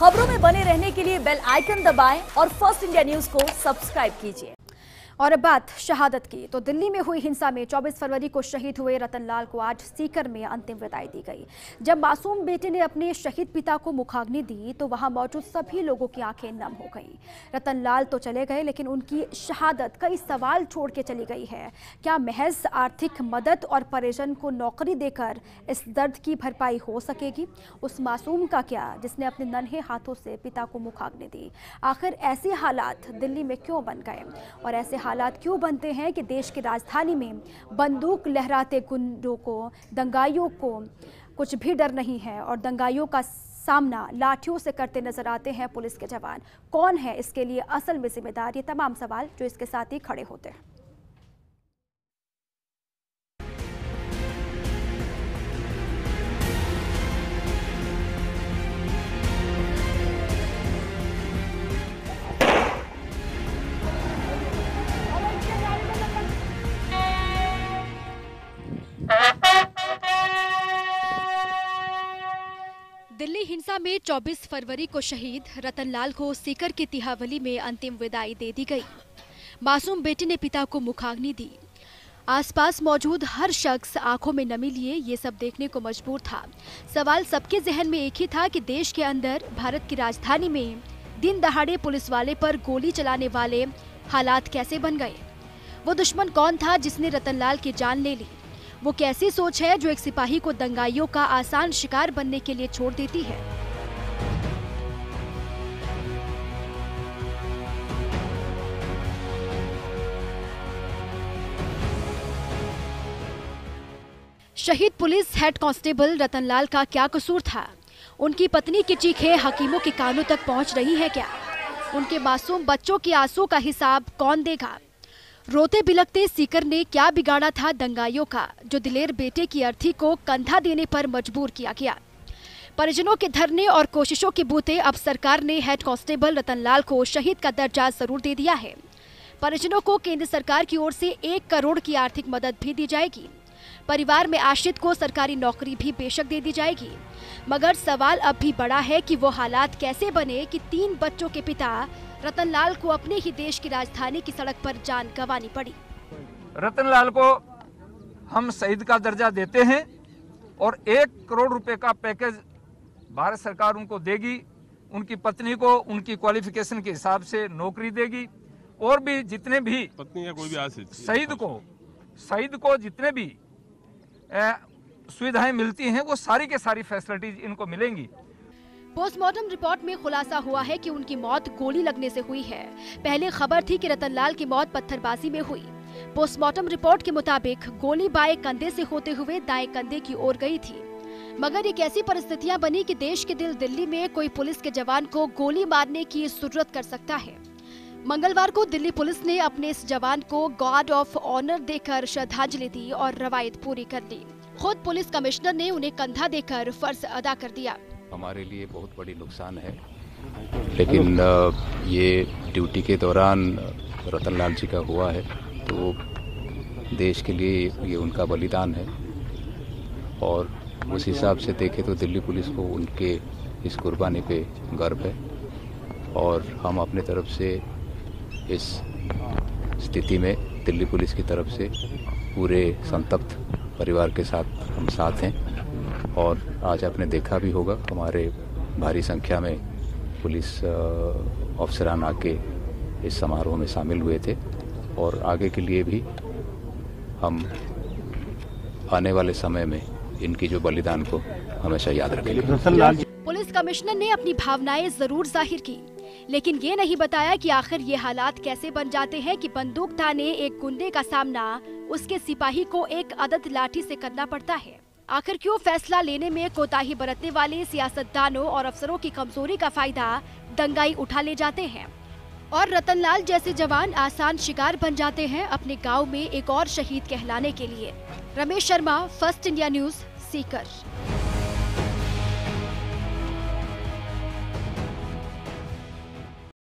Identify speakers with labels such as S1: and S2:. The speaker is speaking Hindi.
S1: खबरों में बने रहने के लिए बेल आइकन दबाएं और फर्स्ट इंडिया न्यूज को सब्सक्राइब कीजिए।
S2: और अब बात शहादत की, तो दिल्ली में हुई हिंसा में 24 फरवरी को शहीद हुए रतनलाल को आज सीकर में अंतिम विदाई दी गई। जब मासूम बेटे ने अपने शहीद पिता को मुखाग्नि दी तो वहां मौजूद सभी लोगों की आंखें नम हो गईं। रतनलाल तो चले गए, लेकिन उनकी शहादत कई सवाल छोड़ के चली गई है। क्या महज आर्थिक मदद और परिजन को नौकरी देकर इस दर्द की भरपाई हो सकेगी? उस मासूम का क्या जिसने अपने नन्हे हाथों से पिता को मुखाग्नि दी? आखिर ऐसे हालात दिल्ली में क्यों बन गए और ऐसे हालात क्यों बनते हैं कि देश की राजधानी में बंदूक लहराते गुंडों को, दंगाइयों को कुछ भी डर नहीं है और दंगाइयों का सामना लाठियों से करते नजर आते हैं पुलिस के जवान? कौन है इसके लिए असल में जिम्मेदार? ये तमाम सवाल जो इसके साथ ही खड़े होते हैं।
S3: दिल्ली हिंसा में 24 फरवरी को शहीद रतनलाल को सीकर की तिहावली में अंतिम विदाई दे दी गई। मासूम बेटे ने पिता को मुखाग्नि दी। आसपास मौजूद हर शख्स आंखों में नमी लिए ये सब देखने को मजबूर था। सवाल सबके जहन में एक ही था कि देश के अंदर, भारत की राजधानी में दिन दहाड़े पुलिस वाले पर गोली चलाने वाले हालात कैसे बन गए? वो दुश्मन कौन था जिसने रतनलाल की जान ले ली? वो कैसी सोच है जो एक सिपाही को दंगाइयों का आसान शिकार बनने के लिए छोड़ देती है? शहीद पुलिस हेड कांस्टेबल रतनलाल का क्या कसूर था? उनकी पत्नी की चीखें हकीमों के कानों तक पहुंच रही है क्या? उनके मासूम बच्चों के आंसू का हिसाब कौन देगा? रोते बिलखते सीकर ने क्या बिगाड़ा था दंगाइयों का, जो दिलेर बेटे की अर्थी को कंधा देने पर मजबूर किया गया? परिजनों के धरने और कोशिशों के बूते अब सरकार ने हेड कांस्टेबल रतनलाल को शहीद का दर्जा जरूर दे दिया है। परिजनों को केंद्र सरकार की ओर से 1 करोड़ की आर्थिक मदद भी दी जाएगी। परिवार में आश्रित को सरकारी नौकरी भी बेशक दे दी जाएगी। मगर सवाल अब भी बड़ा है कि वो हालात कैसे बने कि 3 बच्चों के पिता रतनलाल को अपने ही देश की राजधानी की सड़क पर जान गंवानी पड़ी।
S4: रतनलाल को हम शहीद का दर्जा देते हैं और 1 करोड़ रुपए का पैकेज भारत सरकार उनको देगी। उनकी पत्नी को उनकी क्वालिफिकेशन के हिसाब से नौकरी देगी और भी जितने भी
S5: पत्नी या कोई भी आश्रित
S4: शहीद को जितने भी सुविधाएं मिलती हैं वो सारी के सारी फैसिलिटीज इनको मिलेंगी।
S3: पोस्टमार्टम रिपोर्ट में खुलासा हुआ है कि उनकी मौत गोली लगने से हुई है। पहले खबर थी कि रतनलाल की मौत पत्थरबाजी में हुई। पोस्टमार्टम रिपोर्ट के मुताबिक गोली बाएं कंधे से होते हुए दाएं कंधे की ओर गई थी। मगर एक ऐसी परिस्थितियां बनी कि देश के दिल्ली में कोई पुलिस के जवान को गोली मारने की जरूरत कर सकता है। मंगलवार को दिल्ली पुलिस ने अपने इस जवान को गार्ड ऑफ ऑनर देकर श्रद्धांजलि दी और रवायत पूरी कर दी। खुद पुलिस कमिश्नर ने उन्हें कंधा देकर फर्ज अदा कर दिया।
S6: हमारे लिए बहुत बड़ी नुकसान है, लेकिन ये ड्यूटी के दौरान रतनलाल जी का हुआ है तो देश के लिए ये उनका बलिदान है। और उस हिसाब से देखें तो दिल्ली पुलिस को उनके इस कुर्बानी पे गर्व है और हम अपने तरफ से इस स्थिति में दिल्ली पुलिस की तरफ से पूरे संतप्त परिवार के साथ हम साथ हैं। और आज आपने देखा भी होगा हमारे भारी संख्या में पुलिस अफसरान आके इस समारोह में शामिल हुए थे और आगे के लिए भी हम आने वाले समय में इनकी जो बलिदान को हमेशा याद रखेंगे।
S3: पुलिस कमिश्नर ने अपनी भावनाएं जरूर जाहिर की, लेकिन ये नहीं बताया कि आखिर ये हालात कैसे बन जाते हैं कि बंदूक थाने एक गुंडे का सामना उसके सिपाही को एक अदद लाठी से करना पड़ता है। आखिर क्यों फैसला लेने में कोताही बरतने वाले सियासतदानों और अफसरों की कमजोरी का फायदा दंगाई उठा ले जाते हैं और रतनलाल जैसे जवान आसान शिकार बन जाते हैं अपने गांव में एक और शहीद कहलाने के लिए। Ramesh Sharma, first India news, Sikar.